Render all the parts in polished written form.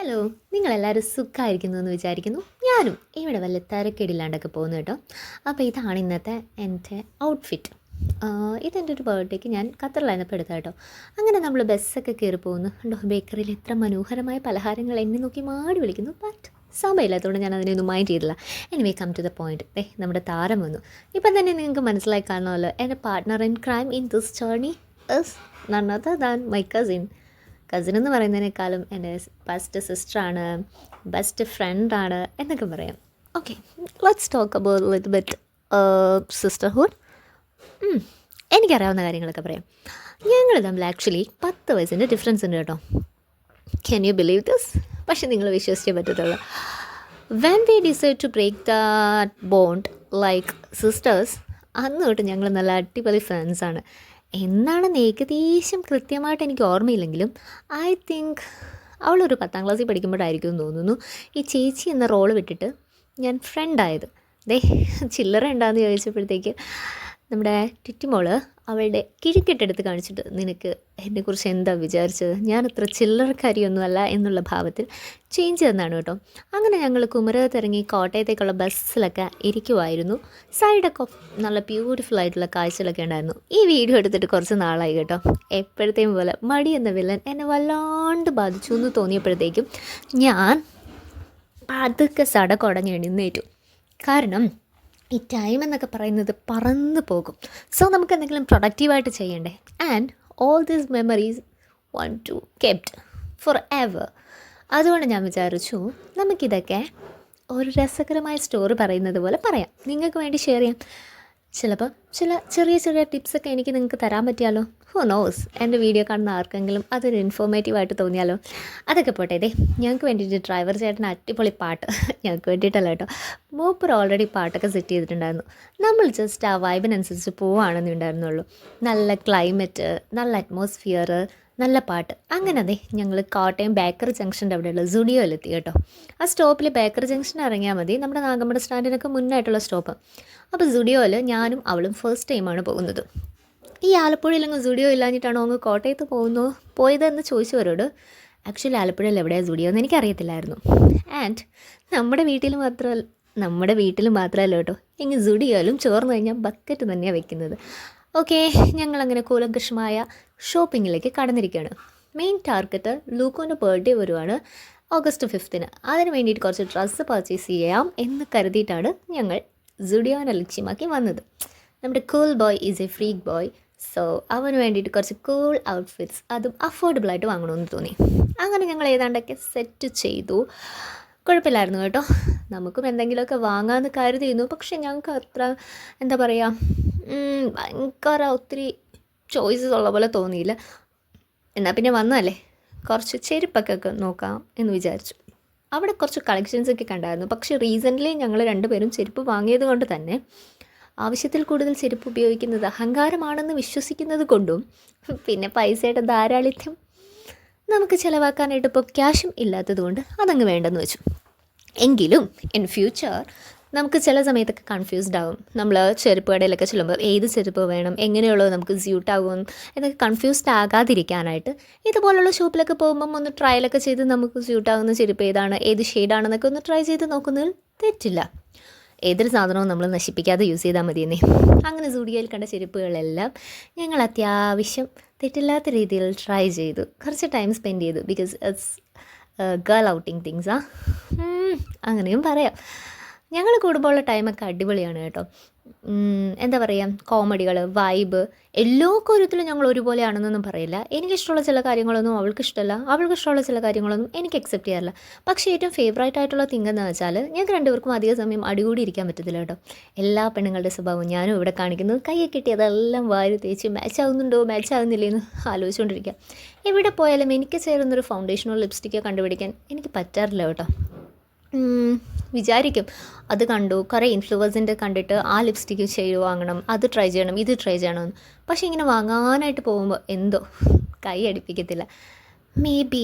Hello, നിങ്ങളെല്ലാവരും സുഖമായിരിക്കുന്നു എന്ന് വിചാരിക്കുന്നു. ഞാനും ഇവിടെ വല്ല തിരക്കേടില്ലാണ്ടൊക്കെ പോകുന്നു കേട്ടോ. അപ്പോൾ ഇതാണ് ഇന്നത്തെ എൻ്റെ ഔട്ട്ഫിറ്റ്. ഇതെൻ്റെ ഒരു ബർത്ത്ഡേക്ക് ഞാൻ ഖത്തറിലായിരുന്നപ്പോൾ എടുത്ത കേട്ടോ. അങ്ങനെ നമ്മൾ ബസ്സൊക്കെ കയറി പോകുന്നു. കണ്ടോ, ബേക്കറിയിൽ എത്ര മനോഹരമായ പലഹാരങ്ങൾ എന്നെ നോക്കി മാടി വിളിക്കുന്നു. ബട്ട് സമയമില്ലാത്തതുകൊണ്ട് ഞാൻ അതിനൊന്നും മൈൻഡ് ചെയ്തില്ല. Anyway come to the point. നമ്മുടെ താരം വന്നു. ഇപ്പം തന്നെ നിങ്ങൾക്ക് മനസ്സിലായി കാണുമല്ലോ, എൻ്റെ partner in crime in this journey is none other than my cousin എന്ന് പറയുന്നതിനേക്കാളും എൻ്റെ ബെസ്റ്റ് സിസ്റ്ററാണ്, ബെസ്റ്റ് ഫ്രണ്ടാണ് എന്നൊക്കെ പറയാം. Okay, let's talk about little bit sisterhood. എനിക്കറിയാവുന്ന കാര്യങ്ങളൊക്കെ പറയാം. ഞങ്ങൾ തമ്മിൽ ആക്ച്വലി 10 വയസ്സിൻ്റെ ഡിഫറൻസ് ഉണ്ട് കേട്ടോ. Can you believe this? പക്ഷെ നിങ്ങൾ വിശ്വസിച്ചേ പറ്റത്തുള്ളൂ. When we decide to break that bond like sisters, അന്ന് തൊട്ട് ഞങ്ങൾ നല്ല അടിപൊളി ഫ്രണ്ട്സാണ്. എന്നാണെന്ന് ഏകദേശം കൃത്യമായിട്ട് എനിക്ക് ഓർമ്മയില്ലെങ്കിലും ഐ തിങ്ക് അവളൊരു 10ാം ക്ലാസ്സിൽ പഠിക്കുമ്പോഴായിരിക്കും എന്ന് തോന്നുന്നു ഈ ചേച്ചി എന്ന റോള് വിട്ടിട്ട് ഞാൻ ഫ്രണ്ടായത്. ചില്ലറ ഉണ്ടാകുന്ന ചോദിച്ചപ്പോഴത്തേക്ക് നമ്മുടെ ടിറ്റിമോള് അവളുടെ കിഴിക്കെട്ടെടുത്ത് കാണിച്ചിട്ട്, നിനക്ക് എന്നെക്കുറിച്ച് എന്താ വിചാരിച്ചത്, ഞാനത്ര ചില്ലറക്കാരിയൊന്നുമല്ല എന്നുള്ള ഭാവത്തിൽ ചേഞ്ച് തന്നാണ് കേട്ടോ. അങ്ങനെ ഞങ്ങൾ കുമരകത്തിറങ്ങി കോട്ടയത്തേക്കുള്ള ബസ്സിലൊക്കെ ഇരിക്കുമായിരുന്നു. സൈഡൊക്കെ നല്ല ബ്യൂട്ടിഫുൾ ആയിട്ടുള്ള കാഴ്ചകളൊക്കെ ഉണ്ടായിരുന്നു. ഈ വീഡിയോ എടുത്തിട്ട് കുറച്ച് നാളായി കേട്ടോ. എപ്പോഴത്തെയും പോലെ മടി എന്ന വില്ലൻ എന്നെ വല്ലാണ്ട് ബാധിച്ചു എന്ന് തോന്നിയപ്പോഴത്തേക്കും ഞാൻ പതുക്കെ സടകുടഞ്ഞ് എഴുന്നേറ്റു. കാരണം ഈ ടൈം എന്നൊക്കെ പറയുന്നത് പറന്ന് പോകും. സോ നമുക്ക് എന്തെങ്കിലും പ്രൊഡക്റ്റീവായിട്ട് ചെയ്യണ്ടേ. And all these memories want to kept for ever. അതുകൊണ്ട് ഞാൻ വിചാരിച്ചു നമുക്കിതൊക്കെ ഒരു രസകരമായ സ്റ്റോറി പറയുന്നത് പോലെ പറയാം, നിങ്ങൾക്ക് വേണ്ടി ഷെയർ ചെയ്യാം. ചിലപ്പോൾ ചില ചെറിയ ചെറിയ ടിപ്സൊക്കെ എനിക്ക് നിങ്ങൾക്ക് തരാൻ പറ്റിയാലോ. ഹു നോസ്, എൻ്റെ വീഡിയോ കാണുന്ന ആർക്കെങ്കിലും അതൊരു ഇൻഫോർമേറ്റീവായിട്ട് തോന്നിയാലോ. അതൊക്കെ പോട്ടെ. ഞങ്ങൾക്ക് വേണ്ടിയിട്ട് ഡ്രൈവർ ചേട്ടൻ അടിപൊളി പാട്ട്, ഞങ്ങൾക്ക് വേണ്ടിയിട്ടല്ല കേട്ടോ, മൂപ്പർ ഓൾറെഡി പാട്ടൊക്കെ സെറ്റ് ചെയ്തിട്ടുണ്ടായിരുന്നു. നമ്മൾ ജസ്റ്റ് ആ വൈബിനനുസരിച്ച് പോവുകയാണെന്നേ ഉണ്ടായിരുന്നുള്ളൂ. നല്ല ക്ലൈമറ്റ്, നല്ല അറ്റ്മോസ്ഫിയർ, നല്ല പാട്ട്. അങ്ങനെ ഞങ്ങൾ കോട്ടയം ബേക്കറി ജംഗ്ഷൻ്റെ അവിടെയുള്ള സുഡിയോയിലെത്തി കേട്ടോ. ആ സ്റ്റോപ്പിൽ ബേക്കറി ജംഗ്ഷൻ ഇറങ്ങിയാൽ മതി, നമ്മുടെ നാഗമ്പട സ്റ്റാൻഡിനൊക്കെ മുന്നായിട്ടുള്ള സ്റ്റോപ്പ്. അപ്പോൾ സുഡിയോയിൽ ഞാനും അവളും ഫസ്റ്റ് ടൈമാണ് പോകുന്നത്. ഈ ആലപ്പുഴയിലങ്ങ് സുഡിയോ ഇല്ലാഞ്ഞിട്ടാണോ അങ്ങ് കോട്ടയത്ത് പോയതെന്ന് ചോദിച്ചവരോട് ആക്ച്വലി ആലപ്പുഴയിൽ എവിടെയാണ് സുഡിയോ എന്ന് എനിക്കറിയത്തില്ലായിരുന്നു. ആൻഡ് നമ്മുടെ വീട്ടിൽ മാത്രമല്ല കേട്ടോ, ഇങ്ങ് സുഡിയോയിലും ചോർന്നു കഴിഞ്ഞാൽ ബക്കറ്റ് തന്നെയാണ് വെക്കുന്നത്. ഓക്കെ, ഞങ്ങളങ്ങനെ കൂലങ്കഷമായ ഷോപ്പിങ്ങിലേക്ക് കടന്നിരിക്കുകയാണ്. മെയിൻ ടാർഗറ്റ് ലൂക്കോൻ്റെ ബർത്ത്ഡേ വരുവാണ് ഓഗസ്റ്റ് 5-ന്. അതിന് വേണ്ടിയിട്ട് കുറച്ച് ഡ്രസ്സ് പർച്ചേസ് ചെയ്യാം എന്ന് കരുതിയിട്ടാണ് ഞങ്ങൾ സുഡിയോനെ ലക്ഷ്യമാക്കി വന്നത്. നമ്മുടെ cool boy is A freak boy. So അവന് വേണ്ടിയിട്ട് കുറച്ച് കൂൾ ഔട്ട്ഫിറ്റ്സ് അതും അഫോർഡബിളായിട്ട് വാങ്ങണമെന്ന് തോന്നി. അങ്ങനെ ഞങ്ങൾ ഏതാണ്ടൊക്കെ സെറ്റ് ചെയ്തു. കുഴപ്പമില്ലായിരുന്നു കേട്ടോ. നമുക്കും എന്തെങ്കിലുമൊക്കെ വാങ്ങാമെന്ന് കരുതിയിരുന്നു. പക്ഷെ ഞങ്ങൾക്ക് അത്ര എന്താ പറയുക, ഭയങ്കര ഒത്തിരി ചോയ്സസ് ഉള്ള പോലെ തോന്നിയില്ല. എന്നാൽ പിന്നെ വന്നതല്ലേ, കുറച്ച് ചെരുപ്പൊക്കെ നോക്കാം എന്ന് വിചാരിച്ചു. അവിടെ കുറച്ച് കളക്ഷൻസൊക്കെ കണ്ടായിരുന്നു. പക്ഷേ റീസെൻ്റ്ലി ഞങ്ങൾ രണ്ടുപേരും ചെരുപ്പ് വാങ്ങിയത് കൊണ്ട് തന്നെ ആവശ്യത്തിൽ കൂടുതൽ ചെരുപ്പ് ഉപയോഗിക്കുന്നത് അഹങ്കാരമാണെന്ന് വിശ്വസിക്കുന്നത് കൊണ്ടും പിന്നെ പൈസയുടെ ധാരാളിത്യം നമുക്ക് ചിലവാക്കാനായിട്ട് ഇപ്പോൾ ക്യാഷും ഇല്ലാത്തത് കൊണ്ട് അതങ്ങ് വേണ്ടെന്ന് വെച്ചു. എങ്കിലും ഇൻ ഫ്യൂച്ചർ നമുക്ക് ചില സമയത്തൊക്കെ കൺഫ്യൂസ്ഡ് ആകും. നമ്മൾ ചെരുപ്പ് കടയിലൊക്കെ ചെല്ലുമ്പോൾ ഏത് ചെരുപ്പ് വേണം, എങ്ങനെയുള്ളത് നമുക്ക് സ്യൂട്ടാകും എന്നൊക്കെ കൺഫ്യൂസ്ഡ് ആകാതിരിക്കാനായിട്ട് ഇതുപോലുള്ള ഷോപ്പിലൊക്കെ പോകുമ്പം ഒന്ന് ട്രയലൊക്കെ ചെയ്ത് നമുക്ക് സ്യൂട്ടാകുന്ന ചെരുപ്പ് ഏതാണ്, ഏത് ഷെയ്ഡാണെന്നൊക്കെ ഒന്ന് ട്രൈ ചെയ്ത് നോക്കുന്നതിൽ തെറ്റില്ല. ഏതൊരു സാധനവും നമ്മൾ നശിപ്പിക്കാതെ യൂസ് ചെയ്താൽ മതിയെന്നേ. അങ്ങനെ സുഡിയോയിൽ കണ്ട ചെരുപ്പുകളെല്ലാം ഞങ്ങൾ അത്യാവശ്യം തെറ്റില്ലാത്ത രീതിയിൽ ട്രൈ ചെയ്തു. കുറച്ച് ടൈം സ്പെൻഡ് ചെയ്തു. ബിക്കോസ് ഇറ്റ്സ് ഗേൾ ഔട്ടിങ് തിങ്സാ, അങ്ങനെയും പറയാം. ഞങ്ങൾ കൂടുമ്പോഴുള്ള ടൈമൊക്കെ അടിപൊളിയാണ് കേട്ടോ. എന്താ പറയുക, കോമഡികൾ, വൈബ്, എല്ലാ കാര്യത്തിലും ഞങ്ങൾ ഒരുപോലെയാണെന്നൊന്നും പറയില്ല. എനിക്കിഷ്ടമുള്ള ചില കാര്യങ്ങളൊന്നും അവൾക്കിഷ്ടമല്ല, അവൾക്കിഷ്ടമുള്ള ചില കാര്യങ്ങളൊന്നും എനിക്ക് അക്സെപ്റ്റ് ചെയ്യാറില്ല. പക്ഷേ ഏറ്റവും ഫേവറേറ്റ് ആയിട്ടുള്ള തിങ് എന്ന് വെച്ചാൽ ഞങ്ങൾക്ക് രണ്ടുപേർക്കും അധിക സമയം അടികൂടി ഇരിക്കാൻ പറ്റത്തില്ല കേട്ടോ. എല്ലാ പെണ്ണുങ്ങളുടെ സ്വഭാവം ഞാനും ഇവിടെ കാണിക്കുന്നത്, കൈയൊക്കെ കിട്ടി അതെല്ലാം വാരി തേച്ച് മാച്ച് ആകുന്നില്ലേ എന്ന് ആലോചിച്ചുകൊണ്ടിരിക്കുക. എവിടെ പോയാലും എനിക്ക് ചേരുന്നൊരു ഫൗണ്ടേഷനോ ലിപ്സ്റ്റിക്കോ കണ്ടുപിടിക്കാൻ എനിക്ക് പറ്റാറില്ല കേട്ടോ. വിചാരിക്കും അത് കണ്ടു, കുറേ ഇൻഫ്ലുവൻസിൻ്റെ കണ്ടിട്ട് ആ ലിപ്സ്റ്റിക്ക് ഷെയ്ഡ് വാങ്ങണം, അത് ട്രൈ ചെയ്യണം, ഇത് ട്രൈ ചെയ്യണമെന്ന്. പക്ഷേ ഇങ്ങനെ വാങ്ങാനായിട്ട് പോകുമ്പോൾ എന്തോ കൈ അടുപ്പിക്കത്തില്ല. മേ ബി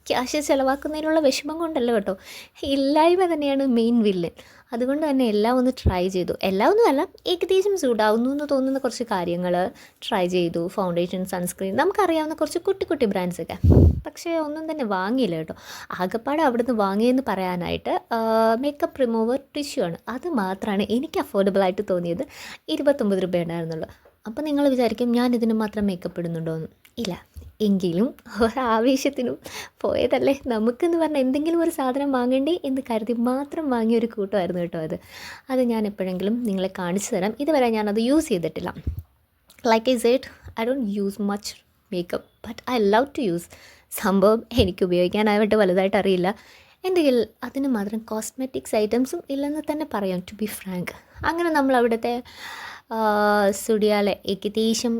ക്യാഷ് ചിലവാക്കുന്നതിനുള്ള വിഷമം കൊണ്ടല്ല കേട്ടോ, ഇല്ലായ്മ തന്നെയാണ് മെയിൻ വില്ലൻ. അതുകൊണ്ട് തന്നെ എല്ലാം ഒന്ന് ട്രൈ ചെയ്തു. എല്ലാം ഒന്നുമല്ല, ഏകദേശം സൂട്ടാവുന്നു എന്ന് തോന്നുന്ന കുറച്ച് കാര്യങ്ങൾ ട്രൈ ചെയ്തു. ഫൗണ്ടേഷൻ, സൺസ്ക്രീൻ, നമുക്കറിയാവുന്ന കുറച്ച് കുട്ടി കുട്ടി ബ്രാൻഡ്സൊക്കെ. പക്ഷേ ഒന്നും തന്നെ വാങ്ങിയില്ല കേട്ടോ. ആകെപ്പാടെ അവിടുന്ന് വാങ്ങിയെന്ന് പറയാനായിട്ട് മേക്കപ്പ് റിമൂവർ ടിഷ്യൂ ആണ്. അത് മാത്രമാണ് എനിക്ക് അഫോർഡബിളായിട്ട് തോന്നിയത്. 29 രൂപ ഉണ്ടായിരുന്നുള്ളൂ. അപ്പോൾ നിങ്ങൾ വിചാരിക്കും ഞാൻ ഇതിന് മാത്രം മേക്കപ്പ് ഇടുന്നുണ്ടോ എന്ന്. ഇല്ല, എങ്കിലും ഒരാവേശത്തിനും പോയതല്ലേ നമുക്കെന്ന് പറഞ്ഞാൽ എന്തെങ്കിലും ഒരു സാധനം വാങ്ങണ്ടേ എന്ന് കരുതി മാത്രം വാങ്ങിയ ഒരു കൂട്ടമായിരുന്നു കേട്ടോ അത്. അത് ഞാൻ എപ്പോഴെങ്കിലും നിങ്ങളെ കാണിച്ചു തരാം. ഇതുവരെ ഞാനത് യൂസ് ചെയ്തിട്ടില്ല. Like I said, I don't use much makeup but I love to use. സംഭവം എനിക്ക് ഉപയോഗിക്കാനായിട്ട് വലുതായിട്ട് അറിയില്ല. എൻ്റെ കയ്യിൽ അതിന് മാത്രം കോസ്മെറ്റിക്സ് ഐറ്റംസും ഇല്ലെന്ന് തന്നെ പറയാം, ടു ബി ഫ്രാങ്ക്. അങ്ങനെ നമ്മൾ അവിടുത്തെ സ്റ്റുഡിയോയിലെ ഏകദേശം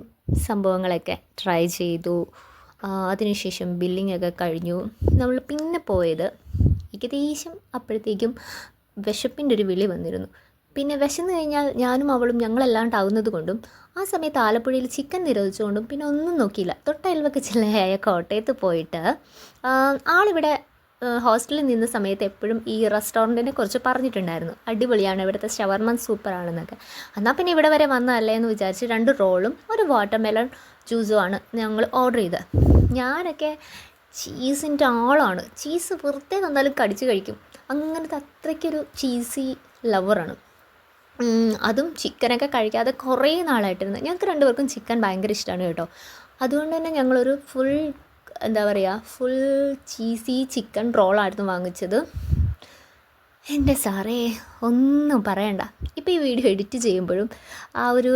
സംഭവങ്ങളൊക്കെ ട്രൈ ചെയ്തു. അതിനുശേഷം ബില്ലിംഗ് ഒക്കെ കഴിഞ്ഞു. നമ്മൾ പിന്നെ പോയത് ഏകദേശം അപ്പോഴത്തേക്കും വിശപ്പിൻ്റെ ഒരു വിളി വന്നിരുന്നു. പിന്നെ വിശന്ന് കഴിഞ്ഞാൽ ഞാനും അവളും ഞങ്ങളല്ലാണ്ടാവുന്നത് കൊണ്ടും ആ സമയത്ത് ആലപ്പുഴയിൽ ചിക്കൻ നിരോധിച്ചുകൊണ്ടും പിന്നെ ഒന്നും നോക്കിയില്ല. തൊട്ടയൽവക്ക ജില്ലയായ കോട്ടയത്ത് പോയിട്ട് ആളിവിടെ ഹോസ്റ്റലിൽ നിന്ന സമയത്ത് എപ്പോഴും ഈ റെസ്റ്റോറൻറ്റിനെ കുറിച്ച് പറഞ്ഞിട്ടുണ്ടായിരുന്നു. അടിപൊളിയാണ്, ഇവിടുത്തെ ഷവർമ സൂപ്പറാണെന്നൊക്കെ. എന്നാൽ പിന്നെ ഇവിടെ വരെ വന്നതല്ലേ എന്ന് വിചാരിച്ച് 2 റോളും ഒരു വാട്ടർമെലൺ ജ്യൂസുമാണ് ഞങ്ങൾ ഓർഡർ ചെയ്തത്. ഞാനൊക്കെ ചീസിൻ്റെ ആളാണ്. ചീസ് വെറുതെ തന്നാലും കടിച്ച് കഴിക്കും. അങ്ങനത്തെ അത്രയ്ക്കൊരു ചീസി ലവറാണ്. അതും ചിക്കനൊക്കെ കഴിക്കാതെ കുറേ നാളായിട്ടിരുന്നു. ഞങ്ങൾക്ക് 2 പേർക്കും ചിക്കൻ ഭയങ്കര ഇഷ്ടമാണ് കേട്ടോ. അതുകൊണ്ട് തന്നെ ഞങ്ങളൊരു ഫുൾ ഫുൾ ചീസി ചിക്കൻ റോളായിരുന്നു വാങ്ങിച്ചത്. എൻ്റെ സാറേ ഒന്നും പറയണ്ട. ഇപ്പോൾ ഈ വീഡിയോ എഡിറ്റ് ചെയ്യുമ്പോഴും ആ ഒരു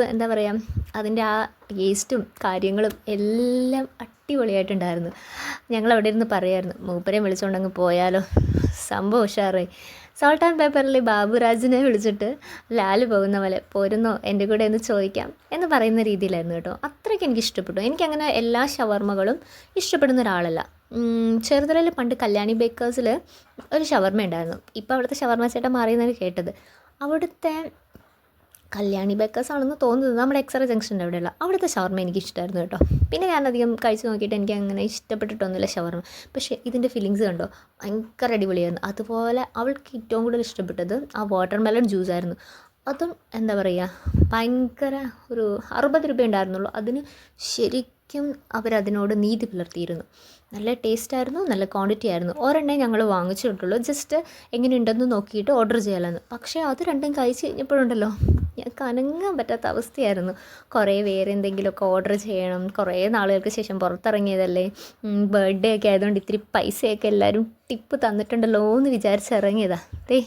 അതിൻ്റെ ആ ടേസ്റ്റും കാര്യങ്ങളും എല്ലാം അടിപൊളിയായിട്ടുണ്ടായിരുന്നു. ഞങ്ങളവിടെ ഇരുന്ന് പറയായിരുന്നു, മൂപ്പരെ വിളിച്ചുകൊണ്ടങ്ങ് പോയാലോ, സംഭവം ഉഷാറായി. സോൾട്ട് ആൻഡ് പേപ്പറിൽ ബാബുരാജിനെ വിളിച്ചിട്ട് ലാല് പോകുന്ന പോലെ പോരുന്നോ എൻ്റെ കൂടെ എന്ന് ചോദിക്കാം എന്ന് പറയുന്ന രീതിയിലായിരുന്നു കേട്ടോ. അത്രയ്ക്ക് എനിക്ക് ഇഷ്ടപ്പെട്ടു. എനിക്കങ്ങനെ എല്ലാ ഷവർമകളും ഇഷ്ടപ്പെടുന്ന ഒരാളല്ല. ചെറുതലയിൽ പണ്ട് കല്യാണി ബേക്കേഴ്സിൽ ഒരു ഷവർമ ഉണ്ടായിരുന്നു. ഇപ്പോൾ അവിടുത്തെ ഷവർമ ചേട്ടൻ മാറിയെന്നാണ് കേട്ടത്. അവിടുത്തെ കല്യാണി ബേക്കേഴ്സ് ആണെന്ന് തോന്നുന്നത് നമ്മുടെ എക്സറ ജംഗ്ഷൻ്റെ അവിടെയുള്ള അവിടുത്തെ ഷവർമ എനിക്ക് ഇഷ്ടമായിരുന്നു കേട്ടോ. പിന്നെ ഞാനധികം കഴിച്ച് നോക്കിയിട്ട് എനിക്ക് അങ്ങനെ ഇഷ്ടപ്പെട്ടിട്ടൊന്നുമില്ല ഷവർമ. പക്ഷേ ഇതിൻ്റെ ഫീലിങ്സ് കണ്ടോ, ഭയങ്കര അടിപൊളിയായിരുന്നു. അതുപോലെ അവൾക്ക് ഏറ്റവും കൂടുതൽ ഇഷ്ടപ്പെട്ടത് ആ വാട്ടർമെലൺ ജ്യൂസായിരുന്നു. അതും ഭയങ്കര ഒരു 60 രൂപ ഉണ്ടായിരുന്നുള്ളൂ. അതിന് ശരിക്കും അവരതിനോട് നീതി പുലർത്തിയിരുന്നു. നല്ല ടേസ്റ്റായിരുന്നു, നല്ല ക്വാണ്ടിറ്റി ആയിരുന്നു. ഒരെണ്ണേ ഞങ്ങൾ വാങ്ങിച്ചിട്ടുള്ളൂ, ജസ്റ്റ് എങ്ങനെയുണ്ടെന്ന് നോക്കിയിട്ട് ഓർഡർ ചെയ്യാമെന്ന്. പക്ഷേ അത് രണ്ടും കഴിച്ച് കഴിഞ്ഞപ്പോഴുണ്ടല്ലോ ഞങ്ങൾക്ക് അനങ്ങാൻ പറ്റാത്ത അവസ്ഥയായിരുന്നു. കുറേ വേറെ എന്തെങ്കിലുമൊക്കെ ഓർഡർ ചെയ്യണം. കുറേ നാളുകൾക്ക് ശേഷം പുറത്തിറങ്ങിയതല്ലേ, ബർത്ത്ഡേ ഒക്കെ ആയതുകൊണ്ട് ഇത്തിരി പൈസയൊക്കെ എല്ലാവരും ടിപ്പ് തന്നിട്ടുണ്ടല്ലോ എന്ന് വിചാരിച്ചിറങ്ങിയതാണ്.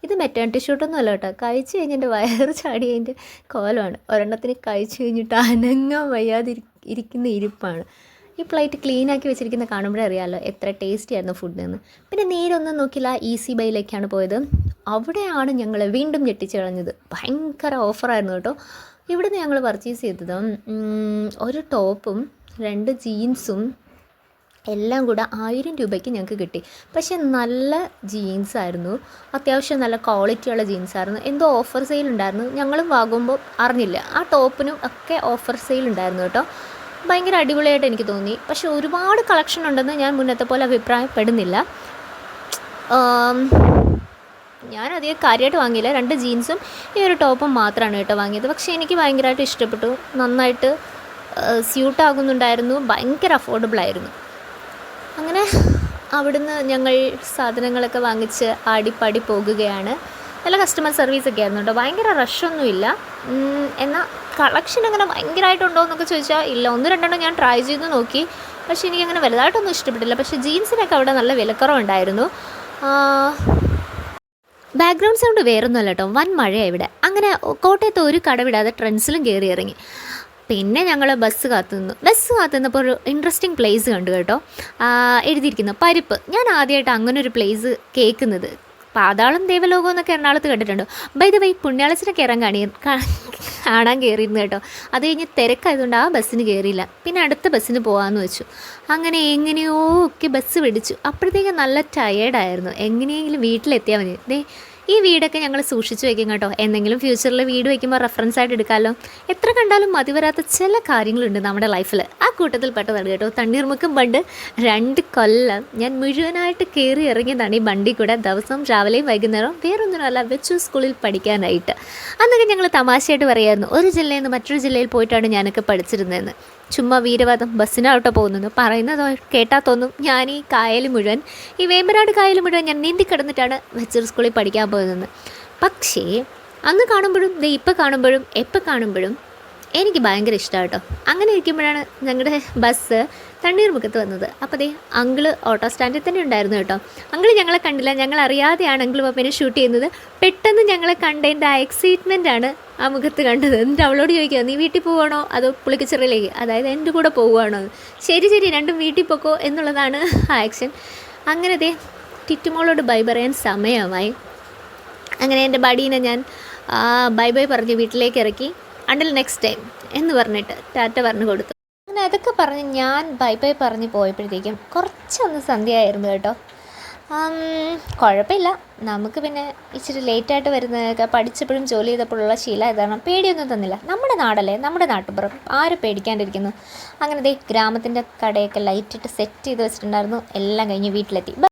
ഇത് മെറ്റേണിറ്റി ഷൂട്ടൊന്നും അല്ല കേട്ടോ. കഴിച്ച് കഴിഞ്ഞ് എൻ്റെ വയറ് ചാടിയതിൻ്റെ കോലമാണ്. ഒരെണ്ണത്തിന് കഴിച്ച് കഴിഞ്ഞിട്ട് അനങ്ങാൻ വയ്യാതെ ഇരിക്കുന്ന ഇരിപ്പാണ്. ഈ പ്ലേറ്റ് ക്ലീനാക്കി വെച്ചിരിക്കുന്ന കാണുമ്പോഴേ അറിയാമല്ലോ എത്ര ടേസ്റ്റി ആയിരുന്നു ഫുഡ് എന്ന്. പിന്നെ നേരൊന്നും നോക്കില്ല, ഈസി ബൈയിലേക്കാണ് പോയത്. അവിടെയാണ് ഞങ്ങൾ വീണ്ടും ഞെട്ടിച്ച് കളഞ്ഞത്. ഭയങ്കര ഓഫറായിരുന്നു കേട്ടോ. ഇവിടുന്ന് ഞങ്ങൾ പർച്ചേസ് ചെയ്തത് ഒരു ടോപ്പും 2 ജീൻസും എല്ലാം കൂടെ 1000 രൂപയ്ക്ക് ഞങ്ങൾക്ക് കിട്ടി. പക്ഷേ നല്ല ജീൻസായിരുന്നു, അത്യാവശ്യം നല്ല ക്വാളിറ്റിയുള്ള ജീൻസായിരുന്നു. എന്തോ ഓഫർ സെയിൽ ഉണ്ടായിരുന്നു. ഞങ്ങളും വാങ്ങുമ്പോൾ അറിഞ്ഞില്ല. ആ ടോപ്പിനും ഒക്കെ ഓഫർ സെയിൽ ഉണ്ടായിരുന്നു കേട്ടോ. ഭയങ്കര അടിപൊളിയായിട്ട് എനിക്ക് തോന്നി. പക്ഷേ ഒരുപാട് കളക്ഷൻ ഉണ്ടെന്ന് ഞാൻ മുന്നത്തെ പോലെ അഭിപ്രായപ്പെടുന്നില്ല. ഞാനധികം കാര്യമായിട്ട് വാങ്ങിയില്ല. 2 ജീൻസും ഈ ഒരു ടോപ്പും മാത്രമാണ് കേട്ടോ വാങ്ങിയത്. പക്ഷേ എനിക്ക് ഭയങ്കരമായിട്ട് ഇഷ്ടപ്പെട്ടു. നന്നായിട്ട് സ്യൂട്ടാകുന്നുണ്ടായിരുന്നു. ഭയങ്കര അഫോർഡബിളായിരുന്നു. അങ്ങനെ അവിടുന്ന് ഞങ്ങൾ സാധനങ്ങളൊക്കെ വാങ്ങിച്ച് ആടിപ്പാടി പോകുകയാണ്. നല്ല കസ്റ്റമർ സർവീസൊക്കെ ആയിരുന്നു കേട്ടോ. ഭയങ്കര റഷൊന്നുമില്ല. എന്നാൽ കളക്ഷൻ അങ്ങനെ ഭയങ്കരമായിട്ടുണ്ടോ എന്നൊക്കെ ചോദിച്ചാൽ ഇല്ല. 1-2 ഞാൻ ട്രൈ ചെയ്ത് നോക്കി. പക്ഷേ എനിക്കങ്ങനെ വലുതായിട്ടൊന്നും ഇഷ്ടപ്പെട്ടില്ല. പക്ഷേ ജീൻസിനൊക്കെ അവിടെ നല്ല വിലക്കുറവുണ്ടായിരുന്നു. ബാക്ക്ഗ്രൗണ്ട് സൗണ്ട് വേറൊന്നുമല്ല കേട്ടോ, വൻ മഴയാണ് ഇവിടെ. അങ്ങനെ കോട്ടയത്ത് ഒരു കടവിടാതെ ട്രെൻഡ്സിലും കയറി ഇറങ്ങി. പിന്നെ ഞങ്ങൾ ബസ് കാത്തുനിന്നപ്പോൾ ഒരു ഇൻട്രസ്റ്റിംഗ് പ്ലേസ് കണ്ടു കേട്ടോ. എഴുതിയിരിക്കുന്നു പരിപ്പ്. ഞാൻ ആദ്യമായിട്ട് അങ്ങനെ ഒരു പ്ലേസ് കേൾക്കുന്നത്. പാതാളം ദേവലോകം എന്നൊക്കെ എറണാകുളത്ത് കേട്ടിട്ടുണ്ടോ? ബൈ ദ വൈ പുണ്യാളച്ചനെ കാണാൻ കയറിയിരുന്നു കേട്ടോ. അത് കഴിഞ്ഞ് തിരക്കായതുകൊണ്ട് ആ ബസ്സിന് കയറിയില്ല. പിന്നെ അടുത്ത ബസ്സിന് പോകാമെന്ന് വെച്ചു. അങ്ങനെ എങ്ങനെയോ ഒക്കെ ബസ് പിടിച്ചു. അപ്പോഴത്തേക്കും നല്ല ടയേർഡായിരുന്നു. എങ്ങനെയെങ്കിലും വീട്ടിലെത്തിയാൽ മതി. ഈ വീടൊക്കെ ഞങ്ങൾ സൂക്ഷിച്ച് വയ്ക്കും കേട്ടോ. എന്തെങ്കിലും ഫ്യൂച്ചറിൽ വീട് വയ്ക്കുമ്പോൾ റെഫറൻസ് ആയിട്ട് എടുക്കാമല്ലോ. എത്ര കണ്ടാലും മതി വരാത്ത ചില കാര്യങ്ങളുണ്ട് നമ്മുടെ ലൈഫിൽ. ആ കൂട്ടത്തിൽ പെട്ടതാണ് കേട്ടോ തണ്ണീർമുക്കം ബണ്ട്. 2 കൊല്ലം ഞാൻ മുഴുവനായിട്ട് കയറി ഇറങ്ങിയതാണ് ഈ ബണ്ടിൽ കൂടെ. ദിവസവും രാവിലെയും വൈകുന്നേരവും വേറൊന്നിനുമല്ല, വെച്ചു സ്കൂളിൽ പഠിക്കാനായിട്ട്. അന്നൊക്കെ ഞങ്ങൾ തമാശയായിട്ട് പറയായിരുന്നു, ഒരു ജില്ലയിൽ നിന്ന് മറ്റൊരു ജില്ലയിൽ പോയിട്ടാണ് ഞാനൊക്കെ പഠിച്ചിരുന്നതെന്ന്. ചുമ്മാ വീരവാദം ബസ്സിനാവട്ടെ പോകുന്നത് പറയുന്നത് കേട്ടാൽ തോന്നും ഞാൻ ഈ കായൽ മുഴുവൻ ഈ വേമ്പനാട് കായൽ മുഴുവൻ ഞാൻ നീന്തി കിടന്നിട്ടാണ് വെച്ചൂർ സ്കൂളിൽ പഠിക്കാൻ പോയതെന്ന്. പക്ഷേ അന്ന് കാണുമ്പോഴും ഇപ്പം കാണുമ്പോഴും എപ്പോൾ കാണുമ്പോഴും എനിക്ക് ഭയങ്കര ഇഷ്ടമാണ് കേട്ടോ. അങ്ങനെ ഇരിക്കുമ്പോഴാണ് ഞങ്ങളുടെ ബസ് തണ്ണീർമുഖത്ത് വന്നത്. അപ്പോൾ അങ്കിള് ഓട്ടോ സ്റ്റാൻഡിൽ തന്നെ ഉണ്ടായിരുന്നു കേട്ടോ. അങ്കിള് ഞങ്ങളെ കണ്ടില്ല, ഞങ്ങൾ അറിയാതെയാണ് അങ്കിള് പപ്പേനെ ഷൂട്ട് ചെയ്യുന്നത്. പെട്ടെന്ന് ഞങ്ങളെ കണ്ടതിൻ്റെ ആ എക്സൈറ്റ്മെൻറ്റാണ് ആ മുഖത്ത് കണ്ടത്. എന്നിട്ട് അവളോട് ചോദിക്കുക, നീ വീട്ടിൽ പോവുകയാണോ അതോ പുളിക്കച്ചിറയിലേക്ക്, അതായത് എൻ്റെ കൂടെ പോവുകയാണോ? ശരി രണ്ടും വീട്ടിൽ പോക്കോ എന്നുള്ളതാണ് ആക്ഷൻ. അങ്ങനെ ടിറ്റുമോളോട് ബൈ പറയാൻ സമയമായി. അങ്ങനെ എൻ്റെ ബഡീനെ ഞാൻ ബൈ പറഞ്ഞ് വീട്ടിലേക്ക് ഇറക്കി. അണ്ടിൽ നെക്സ്റ്റ് ടൈം എന്ന് പറഞ്ഞിട്ട് ടാറ്റ പറഞ്ഞു കൊടുത്തു. അങ്ങനെ അതൊക്കെ പറഞ്ഞ് ഞാൻ ബൈ പറഞ്ഞ് പോയപ്പോഴത്തേക്കും കുറച്ചൊന്ന് സന്ധ്യയായിരുന്നു കേട്ടോ. കുഴപ്പമില്ല, നമുക്ക് പിന്നെ ഇച്ചിരി ലേറ്റായിട്ട് വരുന്നതൊക്കെ പഠിച്ചപ്പോഴും ജോലി ചെയ്തപ്പോഴുള്ള ശീലം ഇതാണ്. പേടിയൊന്നും തന്നില്ല. നമ്മുടെ നാടല്ലേ, നമ്മുടെ നാട്ടുപുറം, ആരും പേടിക്കാണ്ടിരിക്കുന്നു. അങ്ങനെ ഗ്രാമത്തിൻ്റെ കടയൊക്കെ ലൈറ്റിട്ട് സെറ്റ് ചെയ്ത് വെച്ചിട്ടുണ്ടായിരുന്നു. എല്ലാം കഴിഞ്ഞ് വീട്ടിലെത്തി.